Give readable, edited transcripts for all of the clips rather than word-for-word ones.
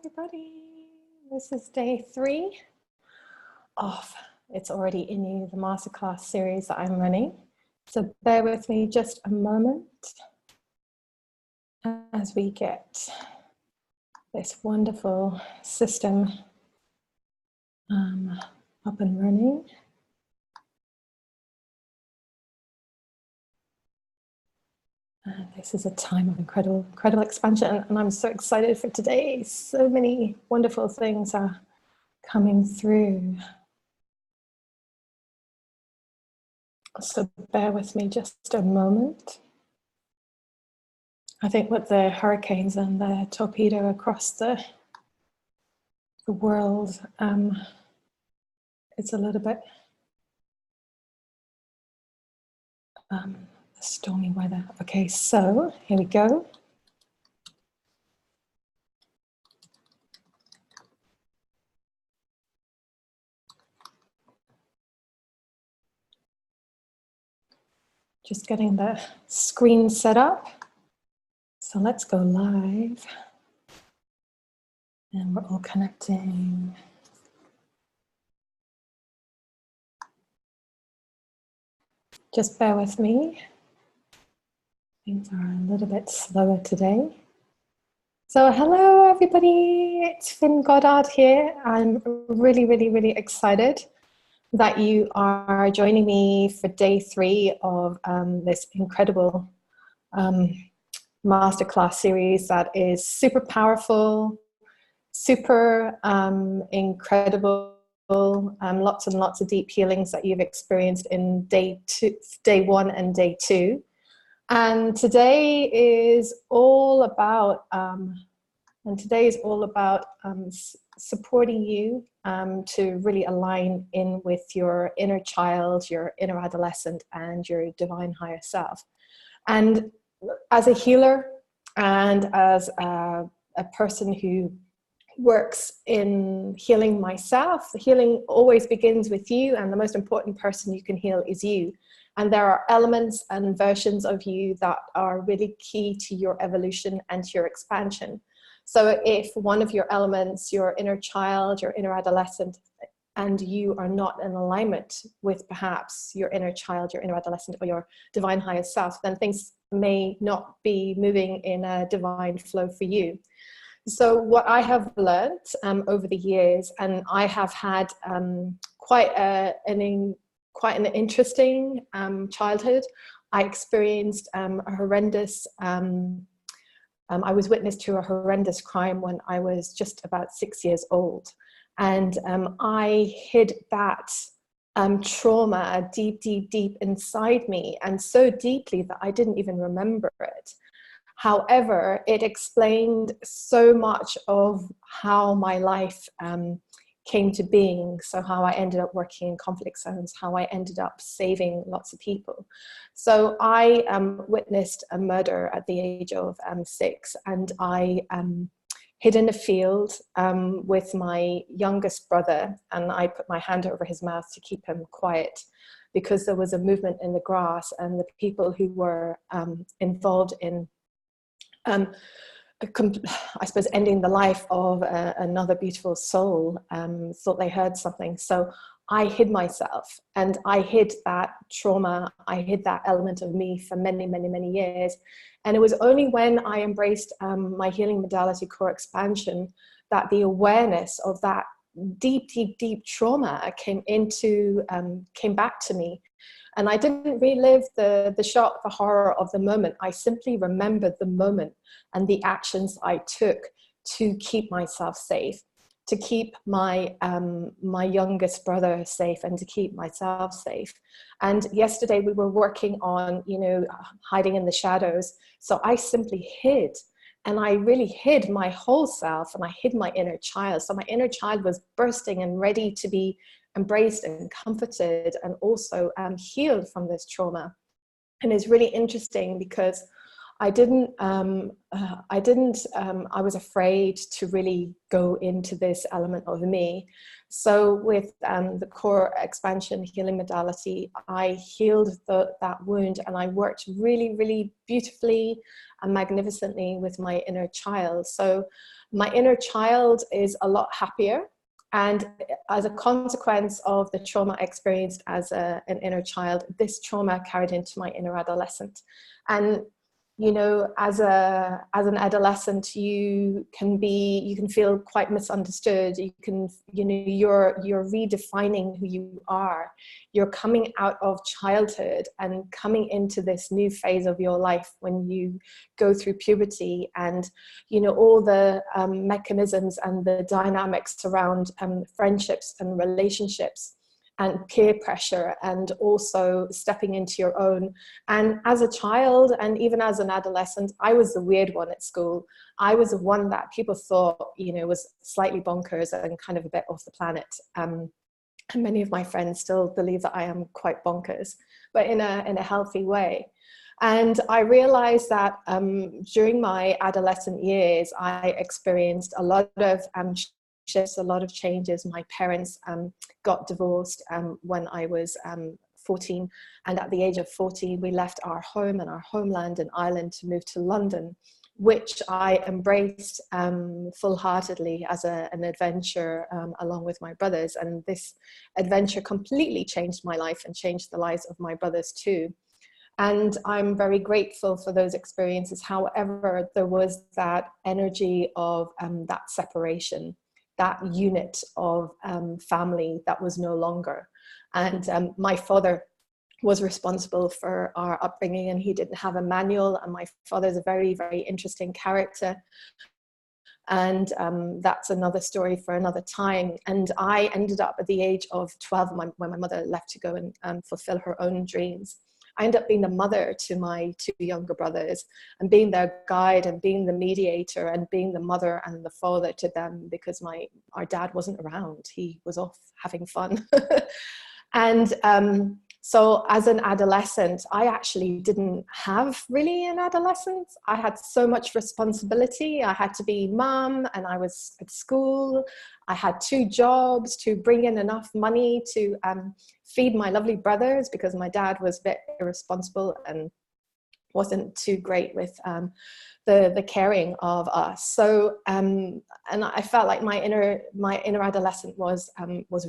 everybody. This is day 3 of It's Already In You, the masterclass series that I'm running. So bear with me just a moment as we get this wonderful system up and running. This is a time of incredible expansion, and I'm so excited for today. So many wonderful things are coming through. So bear with me just a moment. I think with the hurricanes and the torpedo across the world, it's a little bit stormy weather. Okay, so here we go. Just getting the screen set up. So let's go live. And we're all connecting. Just bear with me. Things are a little bit slower today. So hello everybody, it's Goddard here. I'm really excited that you are joining me for day 3 of this incredible masterclass series that is super powerful, super incredible, lots and lots of deep healings that you've experienced in day 1 and day 2. And today is all about supporting you to really align in with your inner child, your inner adolescent, and your divine higher self. And as a healer and as a person who works in healing myself, healing always begins with you, and the most important person you can heal is you. And there are elements and versions of you that are really key to your evolution and to your expansion. So if one of your elements, your inner child, your inner adolescent, and you are not in alignment with perhaps your inner child, your inner adolescent, or your divine higher self, then things may not be moving in a divine flow for you. So what I have learned over the years, and I have had quite an interesting childhood. I experienced a horrendous, I was witness to a horrendous crime when I was just about 6 years old. And I hid that trauma deep inside me, and so deeply that I didn't even remember it. However, it explained so much of how my life came to being. So how I ended up working in conflict zones, how I ended up saving lots of people. So I witnessed a murder at the age of 6, and I hid in a field with my youngest brother, and I put my hand over his mouth to keep him quiet because there was a movement in the grass, and the people who were involved in I suppose ending the life of another beautiful soul thought they heard something. So I hid myself, and I hid that trauma, I hid that element of me for many years. And it was only when I embraced my healing modality core expansion that the awareness of that deep trauma came back to me. And I didn't relive the shock, the horror of the moment. I simply remembered the moment and the actions I took to keep myself safe, to keep my youngest brother safe, and to keep myself safe. And yesterday we were working on, hiding in the shadows. So I simply hid, and I really hid my whole self, and I hid my inner child. So my inner child was bursting and ready to be embraced and comforted, and also healed from this trauma. And it's really interesting because I was afraid to really go into this element of me. So with the core expansion healing modality, I healed that wound, and I worked really, really beautifully and magnificently with my inner child. So my inner child is a lot happier. And as a consequence of the trauma experienced as an inner child, this trauma carried into my inner adolescent. And you know, as an adolescent, you can feel quite misunderstood. You're redefining who you are. You're coming out of childhood and coming into this new phase of your life when you go through puberty, and all the mechanisms and the dynamics around friendships and relationships and peer pressure, and also stepping into your own. And as a child, and even as an adolescent, I was the weird one at school. I was the one that people thought, was slightly bonkers and kind of a bit off the planet. And many of my friends still believe that I am quite bonkers, but in a healthy way. And I realized that during my adolescent years, I experienced a lot of shifts, a lot of changes. My parents got divorced when I was 14, and at the age of 14 we left our home and our homeland in Ireland to move to London, which I embraced full-heartedly as an adventure along with my brothers. And this adventure completely changed my life and changed the lives of my brothers too. And I'm very grateful for those experiences. However, there was that energy of that separation, that unit of family that was no longer. And my father was responsible for our upbringing, and he didn't have a manual. And my father's a very, very interesting character. And that's another story for another time. And I ended up at the age of 12, when my mother left to go and fulfill her own dreams. I ended up being the mother to my two younger brothers, and being their guide and being the mediator and being the mother and the father to them, because our dad wasn't around. He was off having fun. And so as an adolescent, I actually didn't have really an adolescence. I had so much responsibility. I had to be mum, and I was at school. I had 2 jobs to bring in enough money to feed my lovely brothers, because my dad was a bit irresponsible and wasn't too great with the caring of us. So and I felt like my inner adolescent was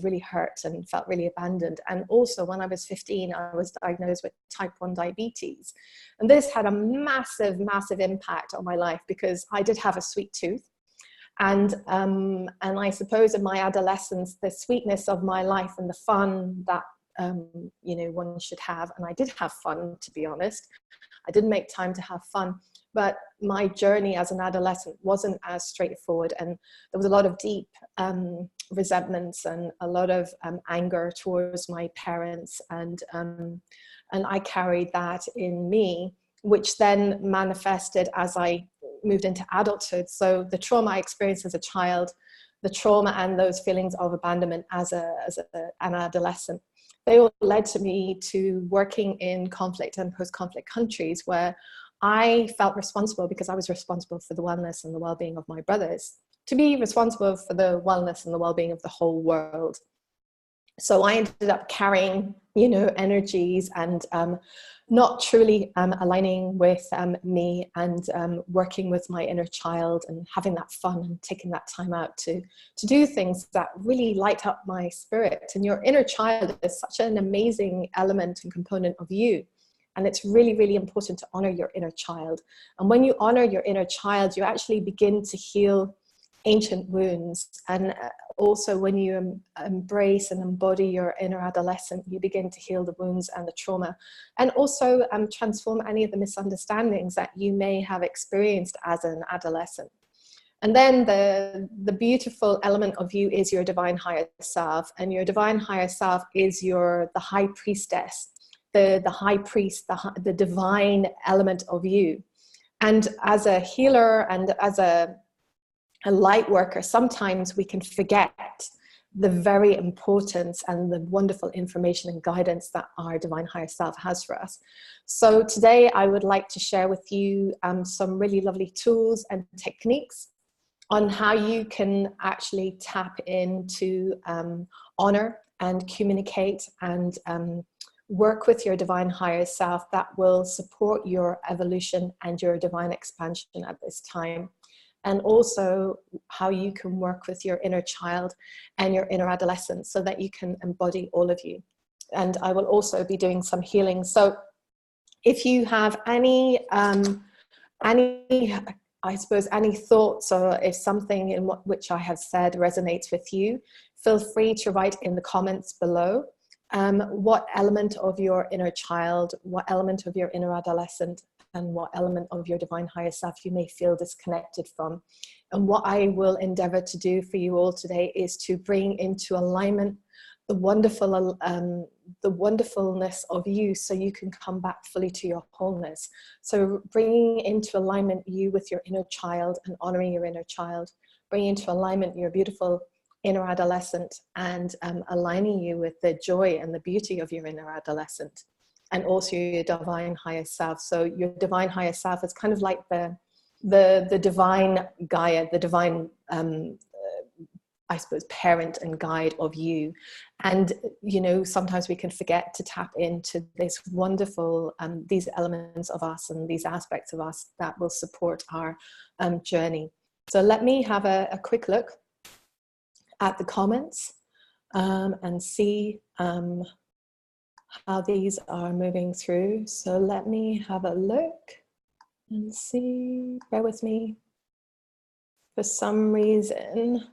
really hurt and felt really abandoned. And also when I was 15, I was diagnosed with type 1 diabetes, and this had a massive impact on my life, because I did have a sweet tooth. And I suppose in my adolescence, the sweetness of my life and the fun that one should have, and I did have fun, to be honest. I didn't make time to have fun, but my journey as an adolescent wasn't as straightforward, and there was a lot of deep resentments and a lot of anger towards my parents, and I carried that in me, which then manifested as I moved into adulthood. So the trauma I experienced as a child, the trauma and those feelings of abandonment as an adolescent, they all led to me to working in conflict and post-conflict countries, where I felt responsible, because I was responsible for the wellness and the well-being of my brothers, to be responsible for the wellness and the well-being of the whole world. So I ended up carrying, energies and not truly aligning with me, and working with my inner child and having that fun and taking that time out to do things that really light up my spirit. And your inner child is such an amazing element and component of you. And it's really, really important to honor your inner child. And when you honor your inner child, you actually begin to heal ancient wounds. And also when you embrace and embody your inner adolescent, you begin to heal the wounds and the trauma, and also transform any of the misunderstandings that you may have experienced as an adolescent. And then the beautiful element of you is your divine higher self, and your divine higher self is the high priestess, the high priest, the divine element of you. And as a healer and as a light worker, sometimes we can forget the very importance and the wonderful information and guidance that our divine higher self has for us. So today I would like to share with you some really lovely tools and techniques on how you can actually tap into honor and communicate and work with your divine higher self that will support your evolution and your divine expansion at this time. And also how you can work with your inner child and your inner adolescent so that you can embody all of you. And I will also be doing some healing. So if you have any I suppose, any thoughts, or if something in which I have said resonates with you, feel free to write in the comments below what element of your inner child, what element of your inner adolescent, and what element of your divine higher self you may feel disconnected from. And what I will endeavor to do for you all today is to bring into alignment the wonderfulness of you, so you can come back fully to your wholeness. So bringing into alignment you with your inner child and honoring your inner child, bringing into alignment your beautiful inner adolescent, and aligning you with the joy and the beauty of your inner adolescent, and also your divine higher self. So your divine higher self is kind of like the divine Gaia, the divine I suppose parent and guide of you. And you know, sometimes we can forget to tap into this wonderful these elements of us and these aspects of us that will support our journey. So let me have a quick look at the comments and see how these are moving through. So let me have a look and see. Bear with me. For some reason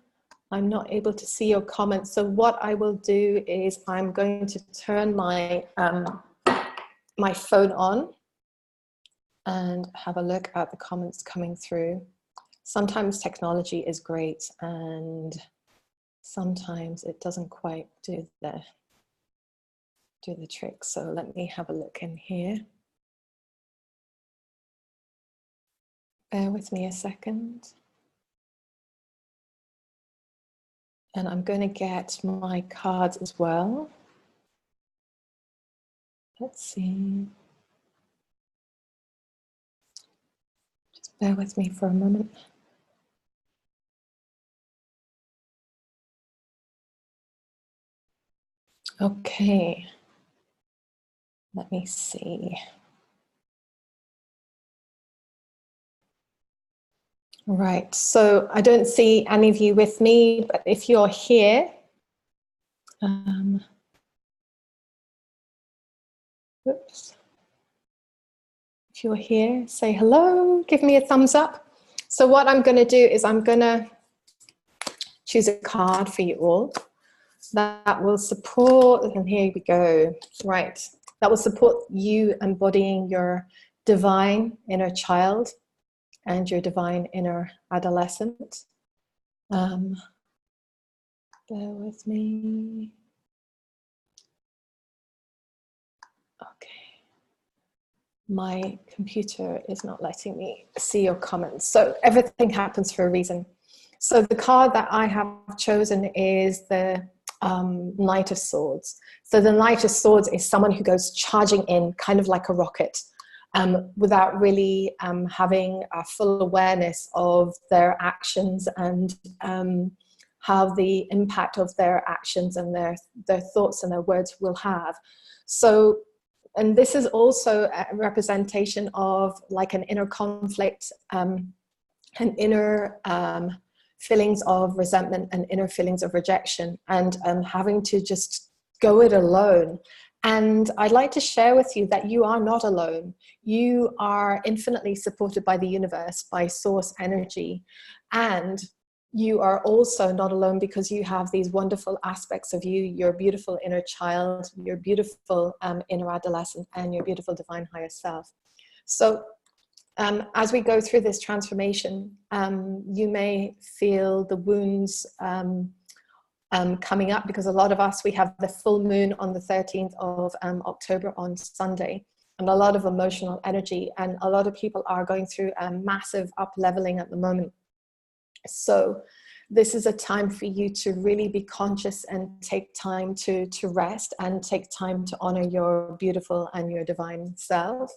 I'm not able to see your comments. So what I will do is I'm going to turn my my phone on and have a look at the comments coming through. Sometimes technology is great and sometimes it doesn't quite do the trick. So let me have a look in here. Bear with me a second. And I'm going to get my cards as well. Let's see. Just bear with me for a moment. Okay. Let me see. Right, so I don't see any of you with me, but if you're here, oops. If you're here, say hello, give me a thumbs up. So what I'm going to do is I'm going to choose a card for you all that will support, and here we go, right, that will support you embodying your divine inner child and your divine inner adolescent. Bear with me. Okay. My computer is not letting me see your comments. So everything happens for a reason. So the card that I have chosen is the Knight of Swords. So the Knight of Swords is someone who goes charging in kind of like a rocket. Without really having a full awareness of their actions and how the impact of their actions and their thoughts and their words will have. So, and this is also a representation of like an inner conflict, an inner feelings of resentment and inner feelings of rejection, and having to just go it alone. And I'd like to share with you that you are not alone. You are infinitely supported by the universe, by source energy. And you are also not alone because you have these wonderful aspects of you, your beautiful inner child, your beautiful inner adolescent, and your beautiful divine higher self. So as we go through this transformation, you may feel the wounds coming up, because a lot of us, we have the full moon on the 13th of October on Sunday, and a lot of emotional energy, and a lot of people are going through a massive up leveling at the moment. So this is a time for you to really be conscious and take time to rest and take time to honor your beautiful and your divine self.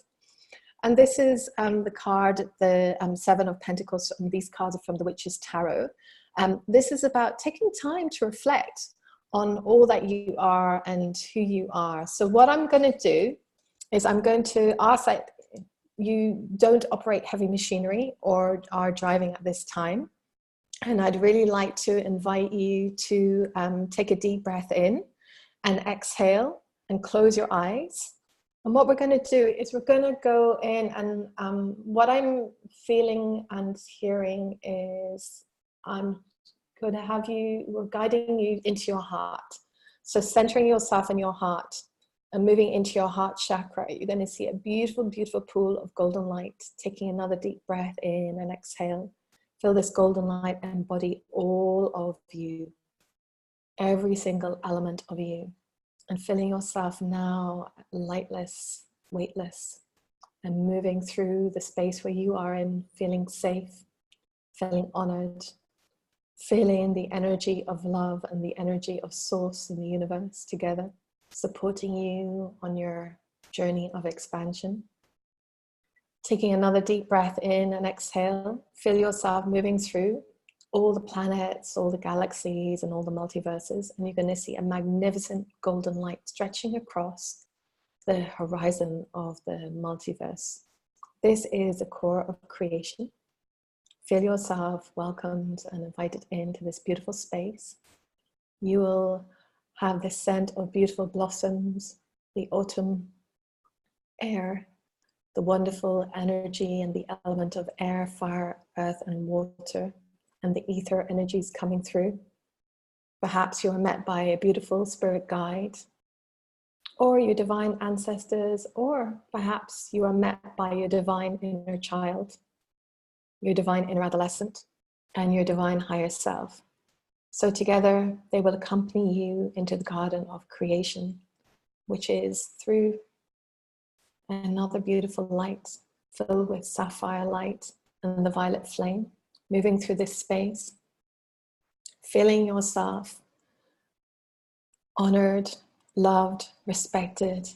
And this is the card, the Seven of Pentacles, and these cards are from the Witch's Tarot. This is about taking time to reflect on all that you are and who you are. So what I'm going to do is I'm going to ask that you don't operate heavy machinery or are driving at this time. And I'd really like to invite you to take a deep breath in and exhale and close your eyes. And what we're going to do is we're going to go in, and what I'm feeling and hearing is I'm going to have you, we're guiding you into your heart. So centering yourself in your heart and moving into your heart chakra, you're going to see a beautiful, beautiful pool of golden light. Taking another deep breath in and exhale. Feel this golden light embody all of you, every single element of you. And feeling yourself now lightless, weightless, and moving through the space where you are in, feeling safe, feeling honored, feeling the energy of love and the energy of source in the universe together, supporting you on your journey of expansion. Taking another deep breath in and exhale, feel yourself moving through all the planets, all the galaxies, and all the multiverses, and you're going to see a magnificent golden light stretching across the horizon of the multiverse. This is the core of creation. Feel yourself welcomed and invited into this beautiful space. You will have the scent of beautiful blossoms, the autumn air, the wonderful energy and the element of air, fire, earth, and water, and the ether energies coming through. Perhaps you are met by a beautiful spirit guide, or your divine ancestors, or perhaps you are met by your divine inner child, your divine inner adolescent, and your divine higher self. So together they will accompany you into the garden of creation, which is through another beautiful light filled with sapphire light and the violet flame. Moving through this space, feeling yourself honored, loved, respected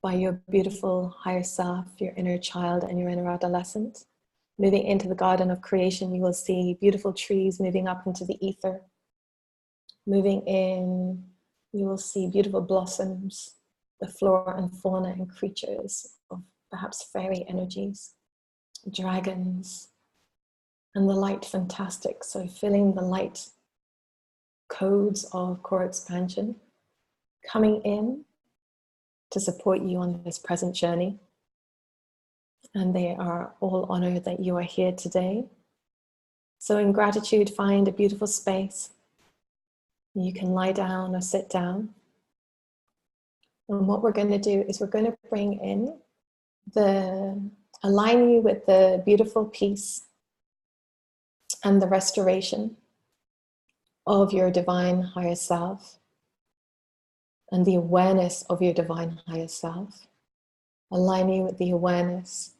by your beautiful higher self, your inner child and your inner adolescent. Moving into the garden of creation, you will see beautiful trees moving up into the ether. Moving in, you will see beautiful blossoms, the flora and fauna and creatures of perhaps fairy energies, dragons, and the light fantastic. So filling the light codes of core expansion, coming in to support you on this present journey. And they are all honored that you are here today. So in gratitude, find a beautiful space. You can lie down or sit down. And what we're going to do is we're going to bring in align you with the beautiful peace and the restoration of your divine higher self and the awareness of your divine higher self. Align you with the awareness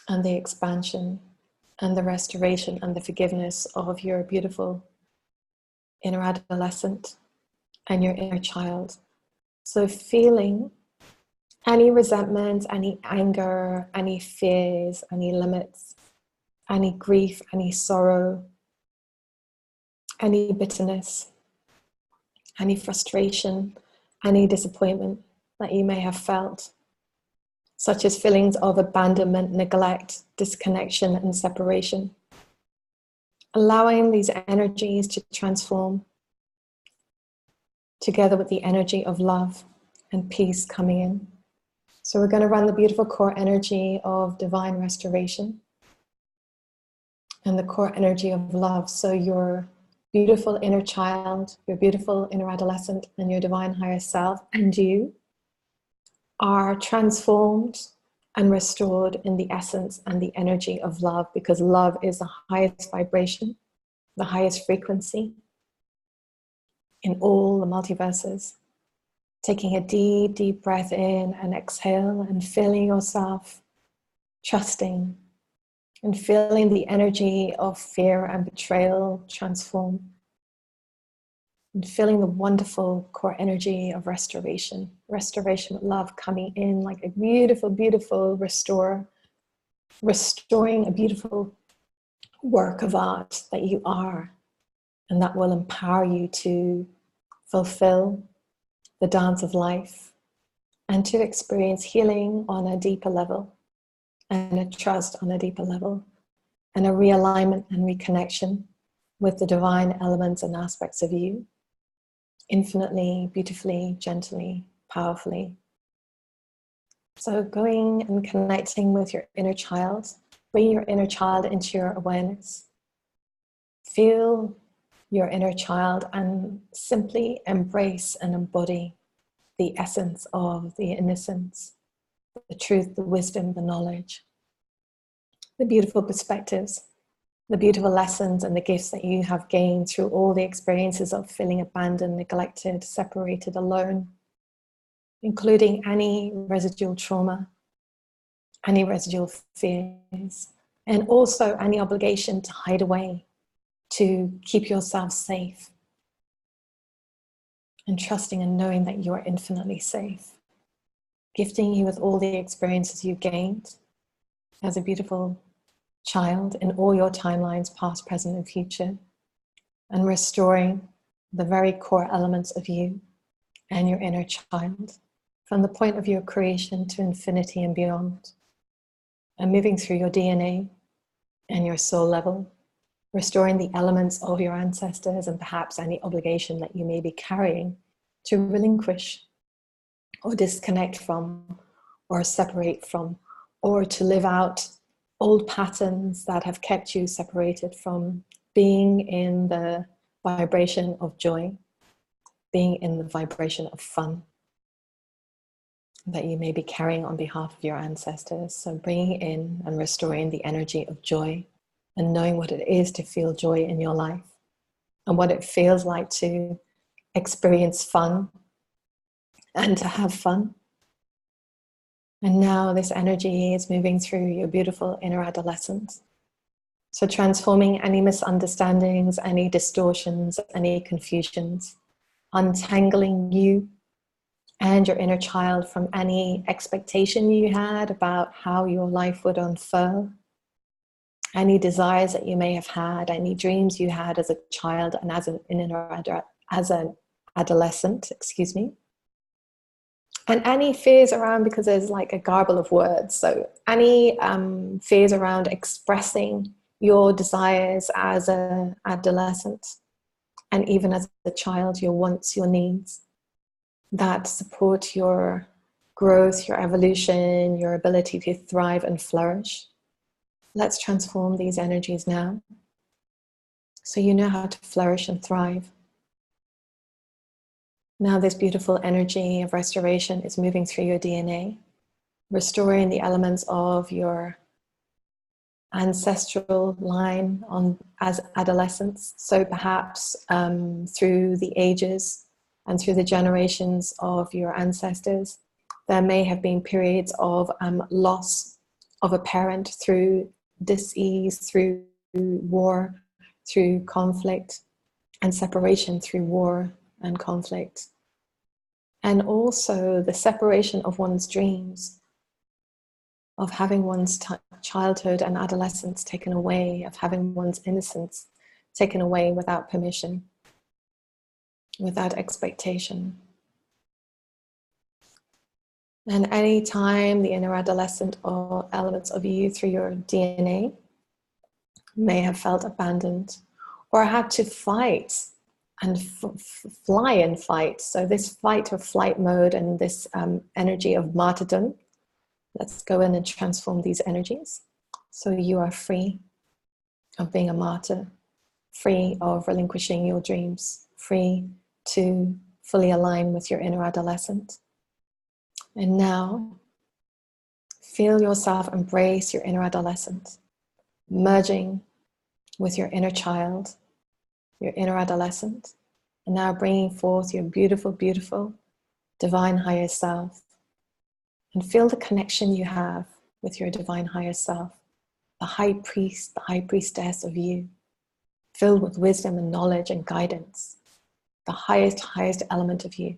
and the expansion and the restoration and the forgiveness of your beautiful inner adolescent and your inner child. So feeling any resentment, any anger, any fears, any limits, any grief, any sorrow, any bitterness, any frustration, any disappointment that you may have felt, such as feelings of abandonment, neglect, disconnection, and separation. Allowing these energies to transform together with the energy of love and peace coming in. So we're going to run the beautiful core energy of divine restoration and the core energy of love. So your beautiful inner child, your beautiful inner adolescent, and your divine higher self, and you are transformed and restored in the essence and the energy of love, because love is the highest vibration, the highest frequency in all the multiverses. Taking a deep, deep breath in and exhale and feeling yourself trusting and feeling the energy of fear and betrayal transform, and feeling the wonderful core energy of restoration with love coming in like a beautiful, beautiful restoring a beautiful work of art that you are, and that will empower you to fulfill the dance of life and to experience healing on a deeper level, and a trust on a deeper level, and a realignment and reconnection with the divine elements and aspects of you, infinitely, beautifully, gently, powerfully. So going and connecting with your inner child, bring your inner child into your awareness. Feel your inner child and simply embrace and embody the essence of the innocence, the truth, the wisdom, the knowledge, the beautiful perspectives, the beautiful lessons and the gifts that you have gained through all the experiences of feeling abandoned, neglected, separated, alone, including any residual trauma, any residual fears, and also any obligation to hide away, to keep yourself safe, and trusting and knowing that you are infinitely safe, gifting you with all the experiences you gained as a beautiful child in all your timelines, past, present, and future, and restoring the very core elements of you and your inner child from the point of your creation to infinity and beyond, and moving through your DNA and your soul level, restoring the elements of your ancestors and perhaps any obligation that you may be carrying to relinquish or disconnect from or separate from, or to live out old patterns that have kept you separated from being in the vibration of joy, being in the vibration of fun that you may be carrying on behalf of your ancestors. So bringing in and restoring the energy of joy and knowing what it is to feel joy in your life and what it feels like to experience fun and to have fun. And now this energy is moving through your beautiful inner adolescent. So transforming any misunderstandings, any distortions, any confusions, untangling you and your inner child from any expectation you had about how your life would unfurl, any desires that you may have had, any dreams you had as a child and as an adolescent, and any fears around, because there's like a garble of words, so any fears around expressing your desires as an adolescent, and even as a child, your wants, your needs, that support your growth, your evolution, your ability to thrive and flourish. Let's transform these energies now so you know how to flourish and thrive. Now this beautiful energy of restoration is moving through your DNA, restoring the elements of your ancestral line as adolescents. So perhaps through the ages and through the generations of your ancestors, there may have been periods of loss of a parent through dis-ease, through war, through conflict, and separation through war and conflict. And also the separation of one's dreams, of having one's childhood and adolescence taken away, of having one's innocence taken away without permission, without expectation. And any time the inner adolescent or elements of you through your DNA may have felt abandoned or had to fight and fly and fight. So this fight or flight mode and this energy of martyrdom, let's go in and transform these energies. So you are free of being a martyr, free of relinquishing your dreams, free to fully align with your inner adolescent. And now, feel yourself embrace your inner adolescent, merging with your inner child, your inner adolescent, and now bringing forth your beautiful, beautiful divine higher self. And feel the connection you have with your divine higher self. the high priest, the high priestess of you, filled with wisdom and knowledge and guidance, the highest element of you,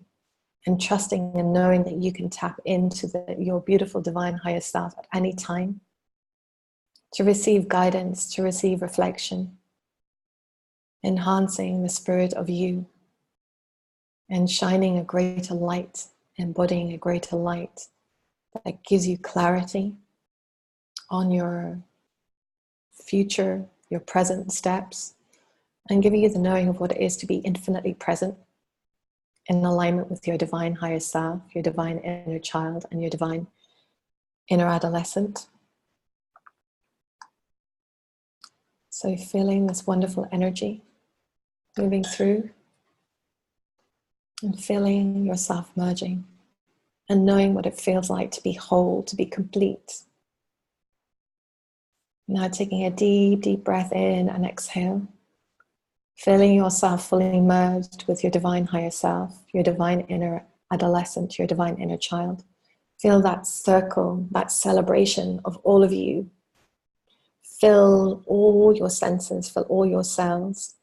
and trusting and knowing that you can tap into your beautiful divine higher self at any time to receive guidance, to receive reflection, enhancing the spirit of you and shining a greater light, embodying a greater light that gives you clarity on your future, your present steps, and giving you the knowing of what it is to be infinitely present in alignment with your divine higher self, your divine inner child, and your divine inner adolescent. So feeling this wonderful energy moving through and feeling yourself merging and knowing what it feels like to be whole, to be complete. Now taking a deep breath in and exhale. Feeling yourself fully merged with your divine higher self, your divine inner adolescent, your divine inner child. Feel that circle, that celebration of all of you. Fill all your senses, fill all your cells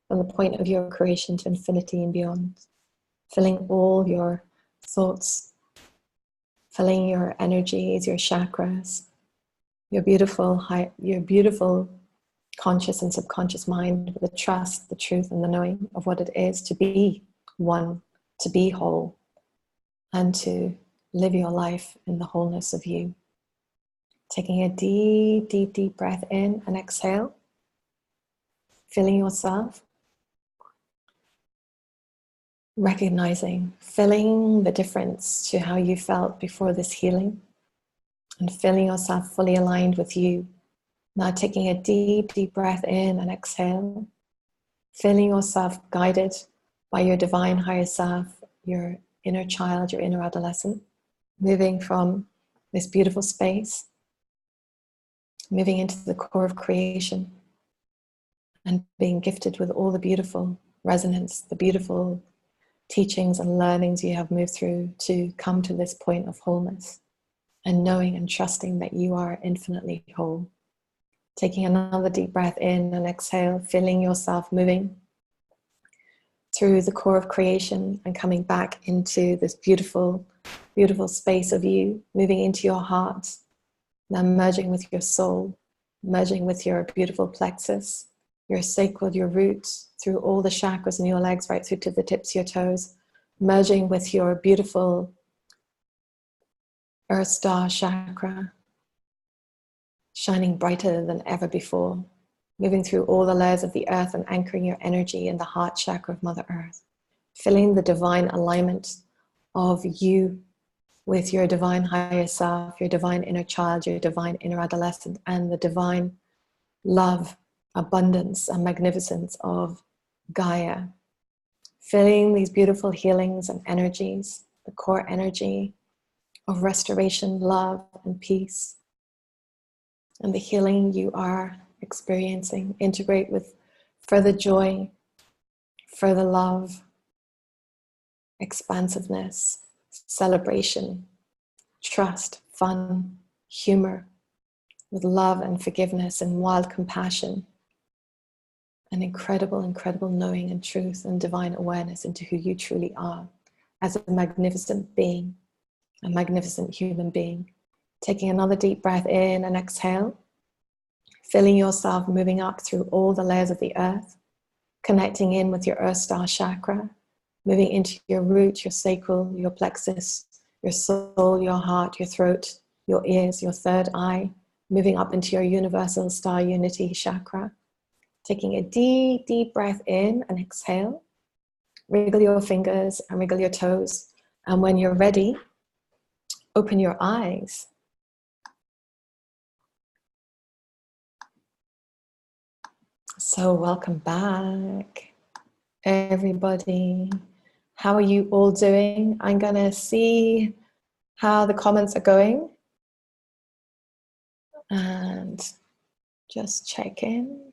from the point of your creation to infinity and beyond. Filling all your thoughts, filling your energies, your chakras, your beautiful conscious and subconscious mind with the trust, the truth, and the knowing of what it is to be one, to be whole, and to live your life in the wholeness of you. Taking a deep breath in and exhale, feeling yourself, recognizing, feeling the difference to how you felt before this healing, and feeling yourself fully aligned with you. Now taking a deep breath in and exhale, feeling yourself guided by your divine higher self, your inner child, your inner adolescent, moving from this beautiful space, moving into the core of creation, and being gifted with all the beautiful resonance, the beautiful teachings and learnings you have moved through to come to this point of wholeness, and knowing and trusting that you are infinitely whole. Taking another deep breath in and exhale, feeling yourself moving through the core of creation and coming back into this beautiful space of you, moving into your heart, now merging with your soul, merging with your beautiful plexus, your sacral, your roots, through all the chakras in your legs, right through to the tips of your toes, merging with your beautiful earth star chakra, shining brighter than ever before, moving through all the layers of the earth and anchoring your energy in the heart chakra of Mother Earth, filling the divine alignment of you with your divine higher self, your divine inner child, your divine inner adolescent, and the divine love, abundance, and magnificence of Gaia, filling these beautiful healings and energies, the core energy of restoration, love, and peace, and the healing you are experiencing. Integrate with further joy, further love, expansiveness, celebration, trust, fun, humor, with love and forgiveness and wild compassion, and incredible knowing and truth and divine awareness into who you truly are as a magnificent being, a magnificent human being. Taking another deep breath in and exhale, feeling yourself moving up through all the layers of the earth, connecting in with your earth star chakra, moving into your root, your sacral, your plexus, your soul, your heart, your throat, your ears, your third eye, moving up into your universal star unity chakra. Taking a deep breath in and exhale. Wriggle your fingers and wriggle your toes. And when you're ready, open your eyes. So welcome back, everybody. How are you all doing? I'm gonna see how the comments are going and just check in.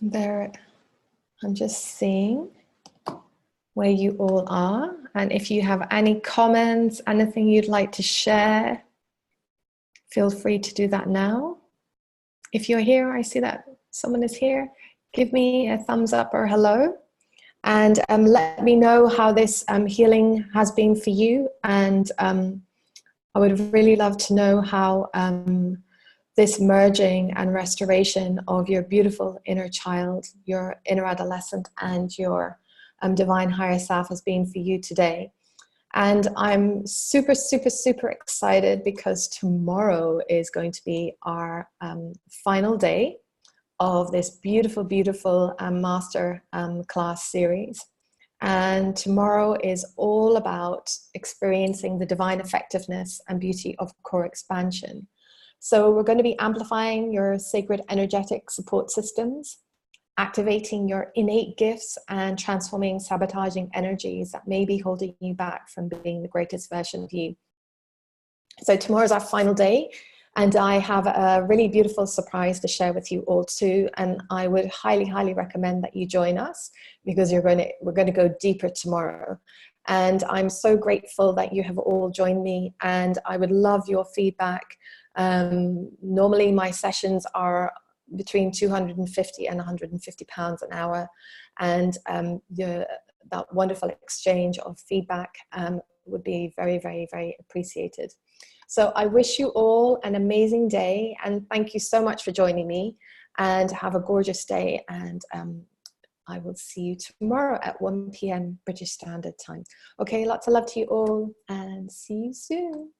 There, I'm just seeing where you all are. And if you have any comments, anything you'd like to share, feel free to do that now. If you're here, I see that someone is here, give me a thumbs up or hello. And let me know how this healing has been for you. And I would really love to know how this merging and restoration of your beautiful inner child, your inner adolescent, and your divine higher self has been for you today. And I'm super, super, super excited because tomorrow is going to be our final day of this beautiful, beautiful master class series. And tomorrow is all about experiencing the divine effectiveness and beauty of core expansion. So we're going to be amplifying your sacred energetic support systems, activating your innate gifts, and transforming sabotaging energies that may be holding you back from being the greatest version of you. So tomorrow is our final day. And I have a really beautiful surprise to share with you all too. And I would highly, highly recommend that you join us, because we're going to go deeper tomorrow. And I'm so grateful that you have all joined me, and I would love your feedback. Normally my sessions are between 250 and 150 pounds an hour. And that wonderful exchange of feedback would be very, very, very appreciated. So I wish you all an amazing day, and thank you so much for joining me, and have a gorgeous day. And I will see you tomorrow at 1 p.m. British Standard Time. Okay, lots of love to you all, and see you soon.